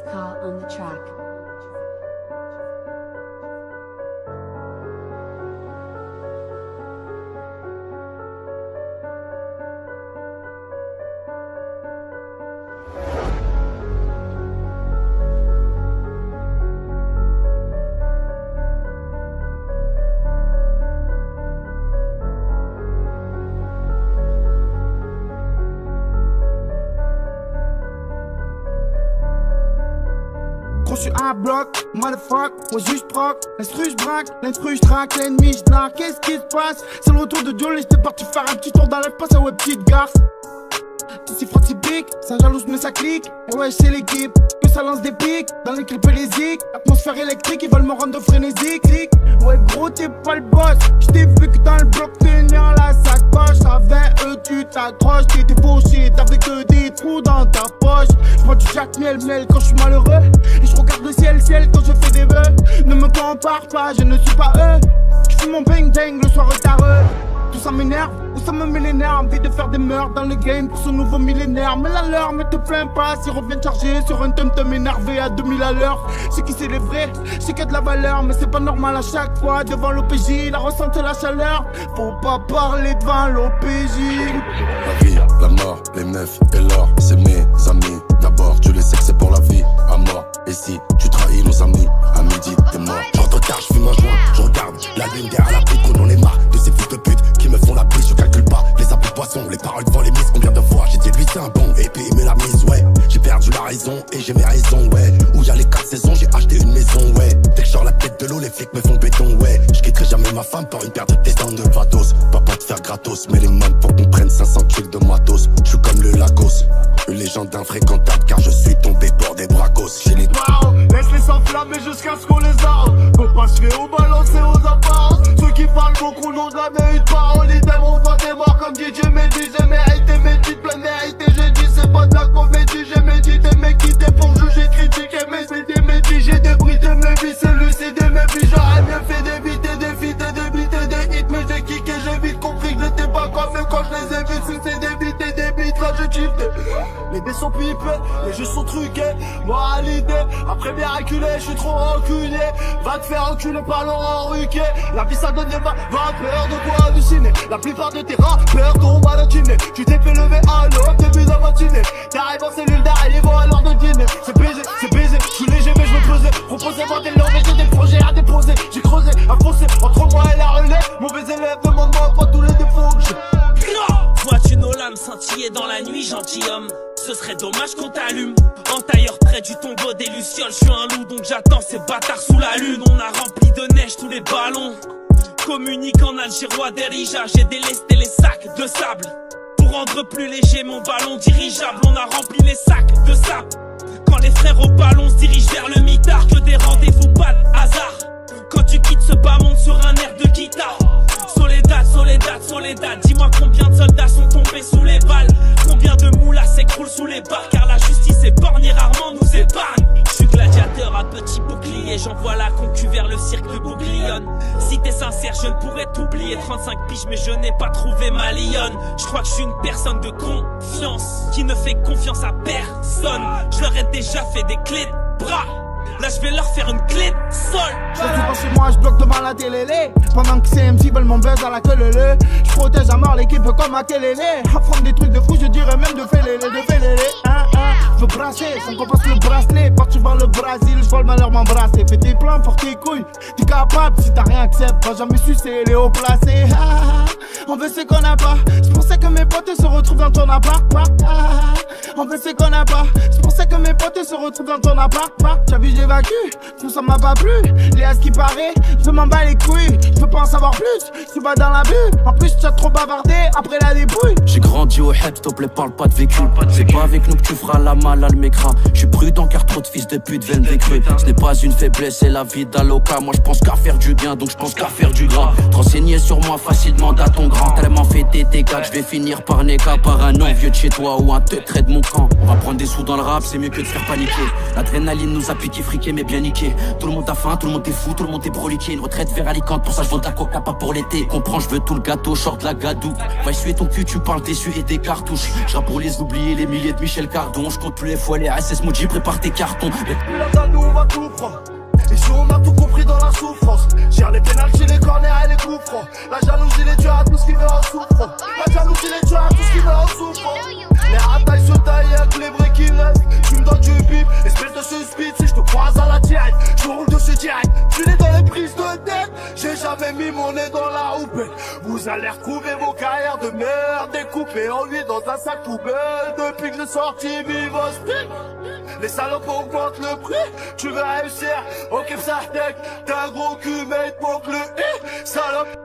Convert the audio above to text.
Car on the track. Je suis un bloc, motherfuck, moi juste proc. L'instru j'braque, l'instru j'traque, l'ennemi j'dnarque. Qu'est-ce qui se passe? C'est le retour de Jolie, j'étais parti faire un petit tour dans l'espace, ah ouais petite garce. Tout si frotte c'est pique, ça jalouse mais ça clique. Et ouais c'est l'équipe, que ça lance des pics. Dans les clips et les zics, atmosphère électrique, ils veulent me rendre frénésique. Clic. Ouais gros t'es pas le boss, j't'ai vu que dans le bloc tenir la sacoche. Avec eux tu t'accroches, t'étais fauché, t'avais que des trous dans ta poche. J'prends du Jack miel quand je suis malheureux. Et je regarde le ciel quand je fais des vœux. Ne me compare pas, je ne suis pas eux. J'fume mon bang bang le soir retardeux. Tout ça m'énerve, ou ça me met les nerfs. Envie de faire des meurtres dans le game pour ce nouveau millénaire. Mais la leur, mais te plains pas, s'ils reviennent charger sur un tum-tum énervé à 2000 à l'heure. C'est qui c'est les vrais, c'est qu'il y a de la valeur. Mais c'est pas normal à chaque fois devant l'OPJ, la ressente la chaleur. Faut pas parler devant l'OPJ. La vie, la mort, les meufs et l'or, c'est mes amis. D'abord, tu les sais que c'est pour la vie, à mort. Et si tu trahis nos amis, à midi, t'es mort. Je rentre tard, je fume un joint, je regarde la lune derrière la pluie, qu'on en est marre de ces fils de pute qui me font la brise. Je calcule pas les appels poissons, les paroles devant les mises. Combien de fois j'ai dit lui c'est un bon, et puis il met la mise, ouais. J'ai perdu la raison et j'ai mes raisons, ouais. Où y'a les 4 saisons, j'ai acheté une maison, ouais. Dès que je sors la tête de l'eau, les flics me font béton, ouais. Je quitterai jamais ma femme pour une paire de testants de vatos. Pas te faire gratos, mais les mains faut qu'on prenne 500 kilos de matos. Je suis comme le Lagos, une légende infréquentable car je suis tombé pour des bracos. J'ai les laisse-les s'enflammer jusqu'à ce qu'on les arme. Faut pas se faire au balance et aux apparences. Ceux qui parlent beaucoup n'ont jamais eu de parole. Ils t'aimeront pas t'es mort comme DJ Mehdi. J'ai mérité mes titres, plein mérité. J'ai dit c'est pas de la comédie. J'ai médité mes quittés pour juger, critiquer. Mais c'est des médis, j'ai débridé mes vies. C'est lucidé mes vies. J'aurais bien fait d'éviter des feats et d'éviter des hits. Mais j'ai kické, j'ai vite compris que j'étais pas comme eux quand je les ai vus. C'est d'éviter des beats, là je kiffe. Les dés sont pipés, les jeux sont truqués. Moralité, après bien reculé, je suis trop rancunier. Va te faire enculer par Laurent Ruquier. La vie ça donne des va peur de quoi halluciner. La plupart de tes rappeurs tombent à la dîner. Tu t'es fait lever à l'aube, début de la matinée. T'arrives en cellule d'arrêt, ils vont à l'heure de dîner. C'est baisé, je suis léger mais je me pesais. Proposez-moi des langues, j'ai des projets à déposer. J'ai creusé, à foncer, entre moi et la relais. Mauvais élève, demande-moi pas tous les défauts que j'ai. Vois-tu nos lames scintiller dans la nuit, gentilhomme? Ce serait dommage qu'on t'allume. En tailleur près du tombeau des Lucioles. Je suis un loup donc j'attends ces bâtards sous la lune. On a rempli de neige tous les ballons. Communique en algérois d'Erija. J'ai délesté les sacs de sable pour rendre plus léger mon ballon dirigeable. On a rempli les sacs de sable. Quand les frères au ballon se dirigent vers le mitard. Que des rendez-vous, pas de hasard. Quand tu quittes ce bas monde sur un air de guitare. Soledad, Soledad, Soledad. Dis-moi combien de soldats sont tombés sous les balles. Combien de moulas s'écroulent sous les barres. Car la justice est borne et rarement nous épargne. Je suis gladiateur à petit bouclier. J'envoie la concu vers le cirque de Bouglione. Si t'es sincère je ne pourrais t'oublier. 35 piges mais je n'ai pas trouvé ma lionne. Je crois que je suis une personne de confiance qui ne fait confiance à personne. Je leur ai déjà fait des clés de bras. Là je vais leur faire une clé de sol. Je suis pas chez moi, je bloque devant la télé. Pendant que CMC veulent mon buzz à la queue lele. Je protège à mort l'équipe comme à Kelele. Affronte des trucs de fou, je dirais même de félélé, Je veux brasser, sans qu'on passe le bracelet. Parti vers le Brésil, je vois le malheur m'embrasser. Fais tes plans, fort tes couilles. T'es capable, si t'as rien accepte. Pas jamais sucé, les hauts placés. On veut ce qu'on n'a pas. C'est pour ça que mes potes se retrouvent dans ton appart. On veut ce qu'on n'a pas. C'est pour ça que mes potes se retrouvent dans ton appart. T'as vu, j'évacue, tout ça m'a pas plu. Léa, ce qui paraît, je m'en bats les couilles. Je veux pas en savoir plus, tu vas dans la bulle. En plus, tu as trop bavardé après la débrouille. J'ai grandi au HEP, s'il te plaît, parle pas de vécu. C'est pas avec nous que tu feras la malade, mécra. Je suis prudent car trop de fils de pute viennent des creux. Ce n'est pas une faiblesse, c'est la vie d'Aloca. Moi, je pense qu'à faire du bien, donc je pense qu'à faire du gras. Te renseigner sur moi facilement à ton grand. Tellement fait TT4, je vais finir par Neka, par un envieux de chez toi ou un trait de mon camp. On va prendre des sous dans le rap, c'est mieux que de faire paniquer. L'adrénaline nous a piqué, friqué, mais bien niqué. Tout le monde a faim, tout le monde est fou, tout le monde est broliqué. Une retraite vers Alicante, pour ça je vends de la coca, pas pour l'été. Comprends, je veux tout le gâteau, short la gadou. Va essuyer ton cul, tu parles déçu. et des cartouches. Je rappe pour les oublier, les milliers de Michel Cardon. Je compte plus les fois, les SS Moji, prépare tes cartons. Là, nous on va tout prendre. Et si on a tout compris dans la souffrance, gère les pénaltys, les corners et les coups francs. La jalousie les tue à tout ce qui met en souffrance. La jalousie les tue à tout ce qui met en souffrance. Les ratailles se taillent avec les vrais qui restent. Tu me donnes du bip, espèce de suspect. Si je te croise à la directe, je roule dessus direct. Je suis né dans les prises de tête. J'ai jamais mis mon nez dans la houppette. Vous allez retrouver vos carrières de merde découpées en huit dans un sac poubelle. Depuis que j'ai sorti Vivostic, les salopes augmentent le prix. Tu veux réussir, ok ça tech. T'as un gros cul mais il te manque le i, salope.